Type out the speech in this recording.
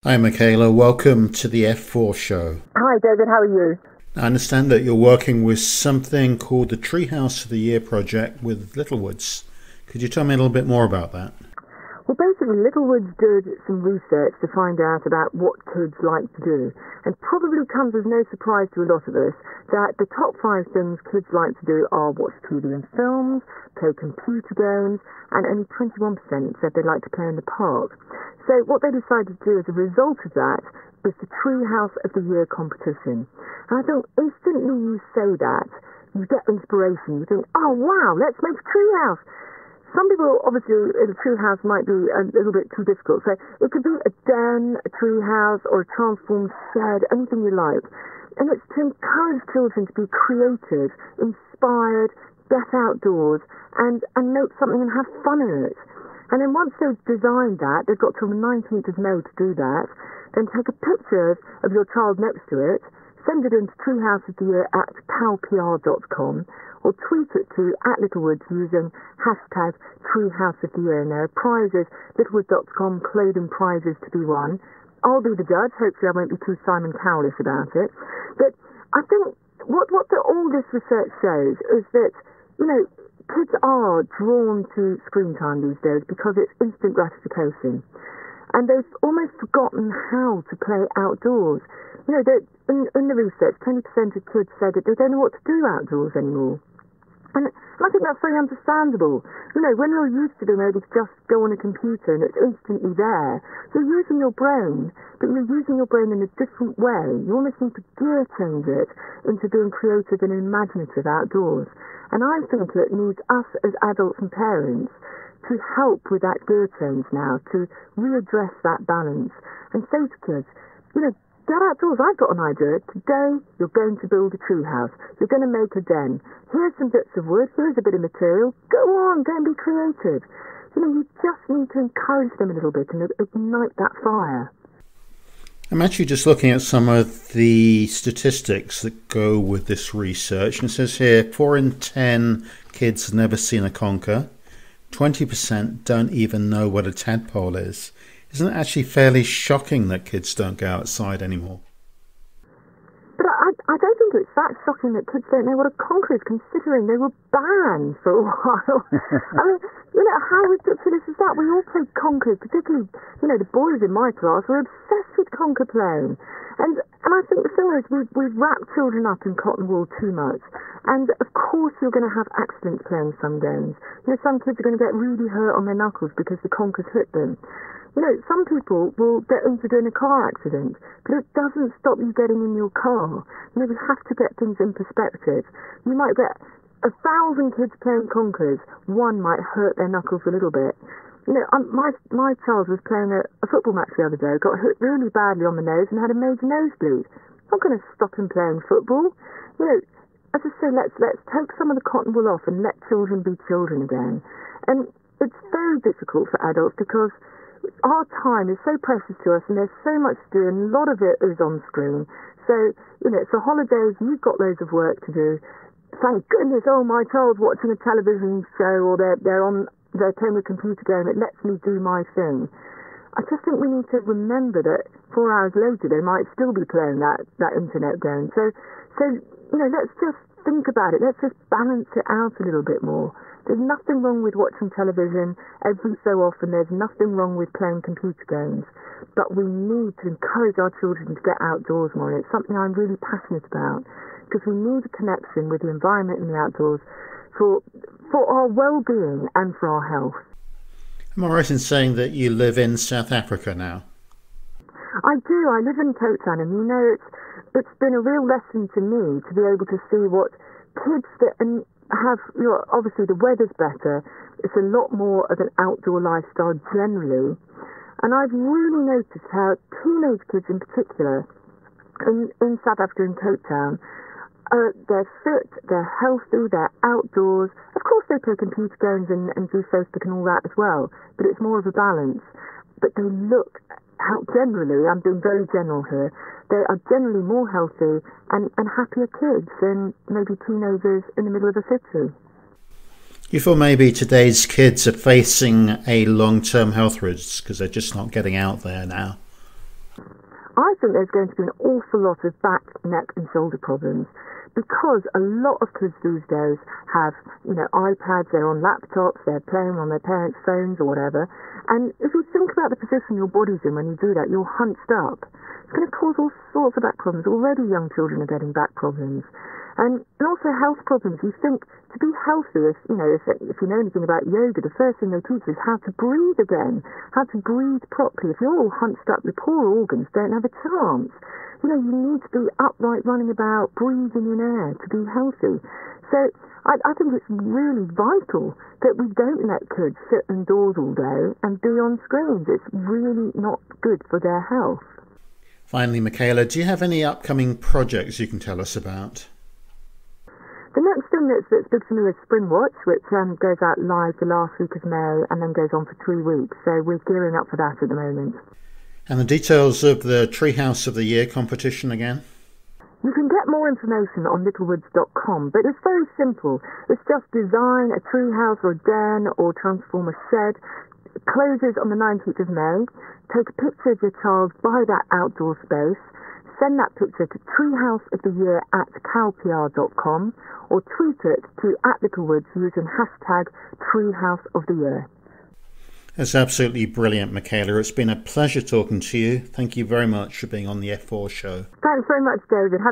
Hi Michaela, welcome to the F4 show. Hi David, how are you? I understand that you're working with something called the Treehouse of the Year project with Littlewoods. Could you tell me a little bit more about that? Well, basically, Littlewoods did some research to find out about what kids like to do. And probably comes as no surprise to a lot of us that the top 5 things kids like to do are watch TV and films, play computer games, and only 21% said they like to play in the park. So what they decided to do as a result of that is the Treehouse of the Year competition. And I think instantly you say that, you get inspiration. You think, oh wow, let's make a treehouse. Some people, obviously, in a treehouse might be a little bit too difficult. So it could be a den, a treehouse, or a transformed shed, anything you like. And it's to encourage children to be creative, inspired, get outdoors, and make something and have fun in it. And then once they've designed that, they've got till the 19th of May to do that, then take a picture of your child next to it, send it into treehouseoftheyear@palpr.com, or tweet it to @Littlewoods using hashtag #TreehouseOfTheYear. And there are prizes, littlewoods.com, clothing prizes to be won. I'll be the judge. Hopefully I won't be too Simon Cowlish about it. But I think all this research shows is that, kids are drawn to screen time these days because it's instant gratification. And they've almost forgotten how to play outdoors. In the research, 20% of kids said that they don't know what to do outdoors anymore. And I think that's very understandable. When you're used to being able to just go on a computer and it's instantly there, you're using your brain, but you're using your brain in a different way. You almost need to gear change it into being creative and imaginative outdoors. And I think it needs us as adults and parents to help with that gear change now, to readdress that balance and say to kids, get outdoors. I've got an idea. Today, you're going to build a tree house. You're going to make a den. Here's some bits of wood. Here's a bit of material. Go on, go and be creative. You just need to encourage them a little bit and ignite that fire. I'm actually just looking at some of the statistics that go with this research. And it says here, 4 in 10 kids have never seen a conker. 20% don't even know what a tadpole is. Isn't it actually fairly shocking that kids don't go outside anymore? But I don't think it's that shocking that kids don't know what a conker is, considering they were banned for a while. I mean, how ridiculous is that? We all played conkers, particularly, the boys in my class were obsessed with conker playing. And I think the thing is, we've wrapped children up in cotton wool too much. And of course you're going to have accidents playing some games. Some kids are going to get really hurt on their knuckles because the conkers hit them. Some people will get into doing a car accident, but it doesn't stop you getting in your car. We have to get things in perspective. You might get 1,000 kids playing conkers, one might hurt their knuckles a little bit. My child was playing a football match the other day, got hit really badly on the nose and had a major nosebleed. I'm not going to stop him playing football. As I say, let's take some of the cotton wool off and let children be children again. And it's very difficult for adults because our time is so precious to us and there's so much to do and a lot of it is on screen. So, it's the holidays, you've got loads of work to do. Thank goodness, my child's watching a television show or they're playing a computer game, it lets me do my thing. I just think we need to remember that 4 hours later they might still be playing that internet game. So let's just think about it. Let's just balance it out a little bit more. There's nothing wrong with watching television every so often. There's nothing wrong with playing computer games. But we need to encourage our children to get outdoors more. And it's something I'm really passionate about because we need a connection with the environment and the outdoors for our well-being and for our health. Am I right in saying that you live in South Africa now? I do. I live in Cape Town, and it's been a real lesson to me to be able to see what kids that have, obviously the weather's better, it's a lot more of an outdoor lifestyle generally, and I've really noticed how teenage kids in particular in South Africa and Cape Town, they're fit, they're healthy, they're outdoors. Of course they play computer games and do Facebook and all that as well, but it's more of a balance. But they look out generally, I'm being very general here, they are generally more healthy and happier kids than maybe teenagers in the middle of the city. You feel maybe today's kids are facing a long-term health risk because they're just not getting out there now? I think there's going to be an awful lot of back, neck and shoulder problems because a lot of kids these days have, iPads, they're on laptops, they're playing on their parents' phones or whatever. And if you think about the position your body's in when you do that, you're hunched up. It's going to cause all sorts of back problems. Already young children are getting back problems. And also health problems. You think to be healthy, if you know anything about yoga, the first thing they teach you is how to breathe again, how to breathe properly. If you're all hunched up, your poor organs don't have a chance. You need to be upright, running about, breathing in air to be healthy. So I think it's really vital that we don't let kids sit indoors all day and be on screens. It's really not good for their health. Finally, Michaela, do you have any upcoming projects you can tell us about? The next thing that's big for me is Spring Watch, which goes out live the last week of May and then goes on for 3 weeks. So we're gearing up for that at the moment. And the details of the Treehouse of the Year competition again? You can get more information on littlewoods.com, but it's very simple. It's just design a treehouse or a den or transform a shed. It closes on the 19th of May. Take a picture of your child by that outdoor space. Send that picture to treehouseoftheyear@calpr.com or tweet it to @littlewoods using hashtag treehouseoftheyear. That's absolutely brilliant, Michaela. It's been a pleasure talking to you. Thank you very much for being on the F4 show. Thanks very much, David.